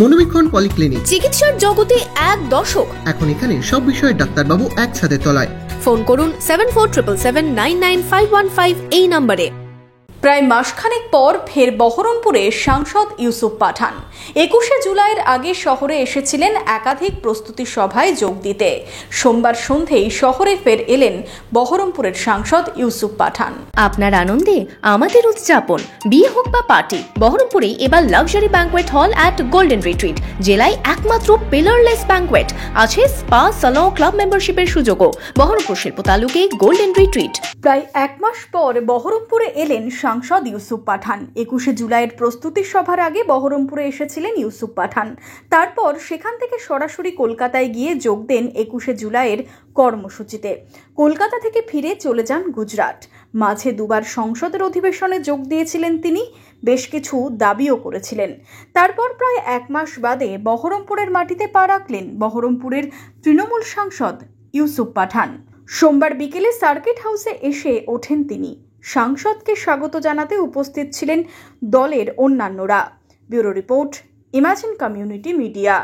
মনোবীক্ষণ polyclinic, চিকিৎসার জগতে এক দশক। এখন এখানে সব বিষয়ে ডাক্তারবাবু একসাথে তলায়। ফোন করুন 7477999515 এই নম্বরে। প্রায় মাসখানেক পর ফের বহরমপুরে সাংসদ ইউসুফ পাঠান 21শে জুলাইয়ের আগে শহরে এসেছিলেন একাধিক প্রস্তুতি সভায় যোগ দিতে। সোমবার সন্ধেই শহরে ফের এলেন বহরমপুরের সাংসদ ইউসুফ পাঠান। আপনার আনন্দে আমাদের উদযাপন, বিয়ে হোক বা পার্টি, বহরমপুরে এবার luxury banquet hall at golden retreat. জেলায় একমাত্র পিলারলেস ব্যাংকোয়েট, আছে স্পা, সালন, ক্লাব মেম্বারশিপের সুযোগও। বহরমপুর শিল্প তালুকে গোল্ডেন রিট্রিট। প্রায় এক মাস পর বহরমপুরে এলেন সাংসদ ইউসুফ পাঠান। 21শে জুলাইয়ের প্রস্তুতি সভার আগে বহরমপুরে এসেছিলেন ইউসুফ পাঠান। তারপর সেখান থেকে সরাসরি কলকাতায় গিয়ে যোগ দেন 21শে জুলাইয়ের কর্মসূচিতে। কলকাতা থেকে ফিরে চলে যান গুজরাট। মাঝে দুবার সংসদের অধিবেশনে যোগ দিয়েছিলেন তিনি, বেশ কিছু দাবিও করেছিলেন। তারপর প্রায় এক মাস বাদে বহরমপুরের মাটিতে পা রাখলেন বহরমপুরের তৃণমূল সাংসদ ইউসুফ পাঠান। সোমবার বিকেলে সার্কিট হাউসে এসে ওঠেন তিনি। সাংসদকে স্বাগত জানাতে উপস্থিত ছিলেন দলের অন্যান্যরা। Bureau report, imagine community media.